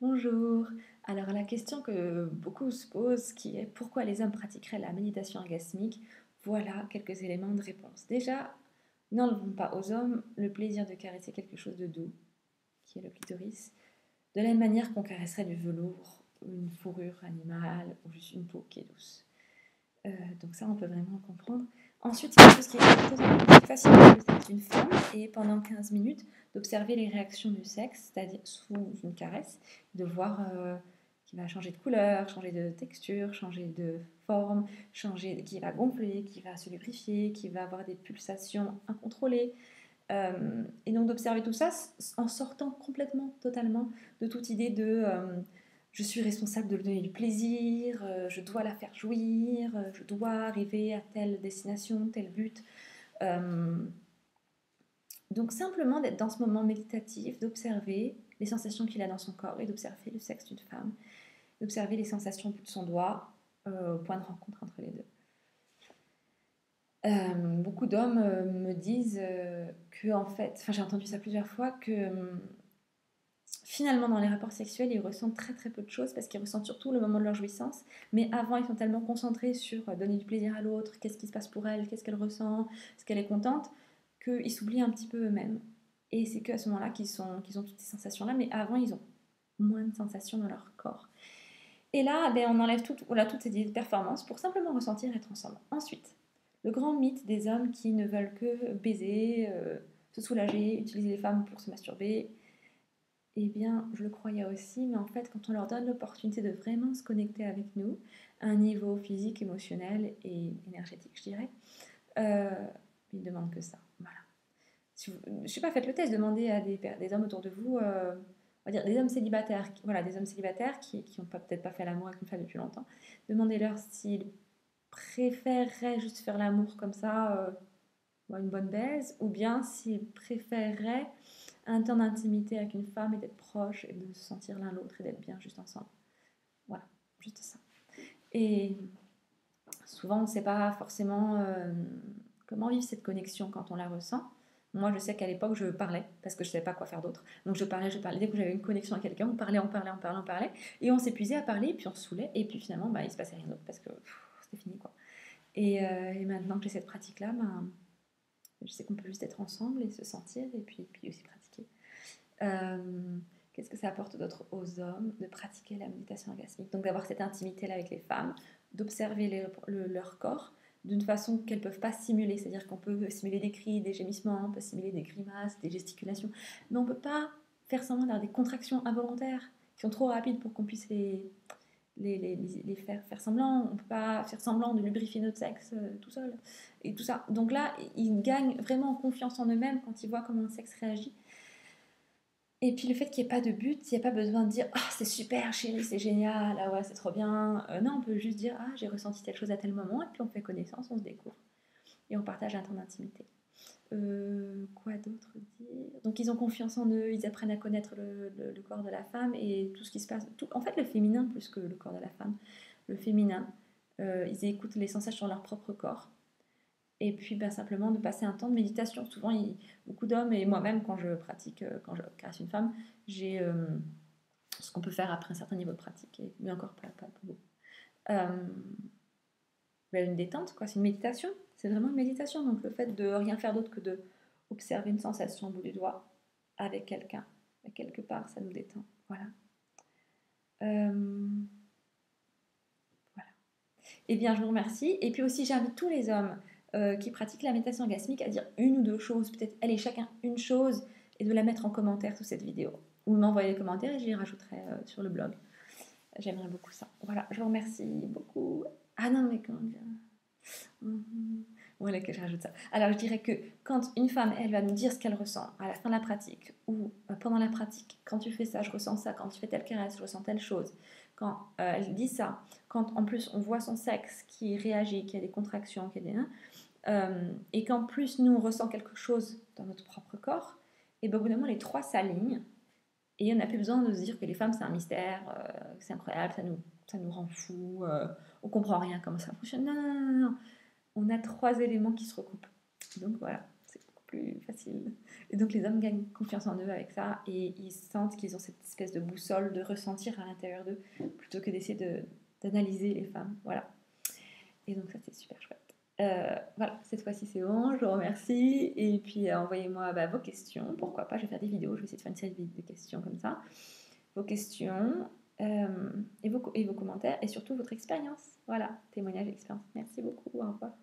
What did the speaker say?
Bonjour. Alors la question que beaucoup se posent, qui est pourquoi les hommes pratiqueraient la méditation orgasmique, voilà quelques éléments de réponse. Déjà, n'enlevons pas aux hommes le plaisir de caresser quelque chose de doux, qui est le clitoris, de la même manière qu'on caresserait du velours, une fourrure animale ou juste une peau qui est douce. Donc ça, on peut vraiment comprendre. Ensuite, quelque chose qui est totalement plus facile que une femme, et pendant 15 minutes, d'observer les réactions du sexe, c'est-à-dire sous une caresse, de voir qu'il va changer de couleur, changer de texture, changer de forme, qui va gonfler, qui va se lubrifier, qui va avoir des pulsations incontrôlées. Et donc d'observer tout ça en sortant complètement, totalement de toute idée de je suis responsable de lui donner du plaisir, je dois la faire jouir, je dois arriver à telle destination, tel but. Euh, donc simplement d'être dans ce moment méditatif, d'observer les sensations qu'il a dans son corps et d'observer le sexe d'une femme, d'observer les sensations au bout de son doigt, au point de rencontre entre les deux. Beaucoup d'hommes me disent que, en fait, enfin j'ai entendu ça plusieurs fois, que finalement dans les rapports sexuels ils ressentent très très peu de choses parce qu'ils ressentent surtout le moment de leur jouissance, mais avant ils sont tellement concentrés sur donner du plaisir à l'autre, qu'est-ce qui se passe pour elle, qu'est-ce qu'elle ressent, est-ce qu'elle est contente, qu'ils s'oublient un petit peu eux-mêmes. Et c'est qu'à ce moment-là qu'ils ont toutes ces sensations-là, mais avant ils ont moins de sensations dans leur corps. Et là, ben, on enlève toutes ces idées de performance pour simplement ressentir être ensemble. Ensuite, le grand mythe des hommes qui ne veulent que baiser, se soulager, utiliser les femmes pour se masturber, eh bien, je le croyais aussi, mais en fait, quand on leur donne l'opportunité de vraiment se connecter avec nous, à un niveau physique, émotionnel et énergétique, je dirais, euh, ils ne demandent que ça. Voilà. Si vous, je ne sais pas, faites le test, demandez à des hommes autour de vous, on va dire des hommes célibataires, voilà, des hommes célibataires qui n'ont peut-être pas fait l'amour avec une femme depuis longtemps, demandez-leur s'ils préféreraient juste faire l'amour comme ça, une bonne baise, ou bien s'ils préféreraient un temps d'intimité avec une femme et d'être proche et de se sentir l'un l'autre et d'être bien juste ensemble. Voilà, juste ça. Et souvent, on ne sait pas forcément comment vivre cette connexion quand on la ressent. Moi, je sais qu'à l'époque, je parlais parce que je ne savais pas quoi faire d'autre. Donc, je parlais. Dès que j'avais une connexion avec quelqu'un, on parlait. Et on s'épuisait à parler, et puis on se saoulait. Et puis finalement, bah, il ne se passait rien d'autre parce que c'était fini, quoi. Et maintenant que j'ai cette pratique-là, bah, je sais qu'on peut juste être ensemble et se sentir et puis aussi pratiquer. Euh, Qu'est-ce que ça apporte d'autre aux hommes de pratiquer la méditation orgasmique? Donc d'avoir cette intimité-là avec les femmes, d'observer leur corps d'une façon qu'elles ne peuvent pas simuler. C'est-à-dire qu'on peut simuler des cris, des gémissements, on peut simuler des grimaces, des gesticulations, mais on ne peut pas faire semblant d'avoir des contractions involontaires qui sont trop rapides pour qu'on puisse les faire semblant. On ne peut pas faire semblant de lubrifier notre sexe tout seul. Et tout ça. Donc là, ils gagnent vraiment en confiance en eux-mêmes quand ils voient comment un sexe réagit. Et puis le fait qu'il n'y ait pas de but, il n'y a pas besoin de dire « Ah, c'est super chérie, c'est génial, ah ouais, c'est trop bien ». Non, on peut juste dire « Ah, j'ai ressenti telle chose à tel moment » et puis on fait connaissance, on se découvre. Et on partage un temps d'intimité. Quoi d'autre dire? Donc ils ont confiance en eux, ils apprennent à connaître le corps de la femme et tout ce qui se passe. En fait, le féminin plus que le corps de la femme. Le féminin, ils écoutent les sensations sur leur propre corps. Et puis simplement de passer un temps de méditation. Souvent, beaucoup d'hommes, et moi-même quand je pratique, quand je caresse une femme, j'ai ce qu'on peut faire après un certain niveau de pratique, mais encore pas beaucoup. Une détente, quoi. C'est une méditation. C'est vraiment une méditation. Donc le fait de rien faire d'autre que de observer une sensation au bout du doigt avec quelqu'un, quelque part, ça nous détend. Voilà. Voilà. Eh bien, je vous remercie. Et puis aussi, j'invite tous les hommes qui pratiquent la méditation orgasmique à dire une ou deux choses, peut-être, allez, chacun une chose, et de la mettre en commentaire sous cette vidéo. Ou m'envoyer les commentaires et je les rajouterai sur le blog. J'aimerais beaucoup ça. Voilà, je vous remercie beaucoup. Ah non, mais comment dire? Voilà que je rajoute ça. Alors, je dirais que quand une femme, elle va nous dire ce qu'elle ressent à la fin de la pratique ou pendant la pratique, quand tu fais ça, je ressens ça, quand tu fais telle caresse, je ressens telle chose. Quand elle dit ça, quand en plus on voit son sexe qui réagit, qui a des contractions, qui a des... et qu'en plus nous on ressent quelque chose dans notre propre corps, et ben, au bout d'un moment les trois s'alignent et on n'a plus besoin de se dire que les femmes c'est un mystère, c'est incroyable, ça nous rend fous, on comprend rien comment ça fonctionne. Non, non, non, non. On a trois éléments qui se recoupent. Donc voilà, c'est beaucoup plus facile. Et donc les hommes gagnent confiance en eux avec ça et ils sentent qu'ils ont cette espèce de boussole de ressentir à l'intérieur d'eux plutôt que d'essayer d'analyser les femmes. Voilà. Et donc ça c'est super chouette. Voilà, cette fois-ci c'est bon, je vous remercie. Et puis envoyez-moi vos questions, pourquoi pas, je vais faire des vidéos, je vais essayer de faire une série de questions comme ça. Vos questions et vos commentaires et surtout votre expérience. Voilà, témoignage d'expérience. Merci beaucoup, au revoir.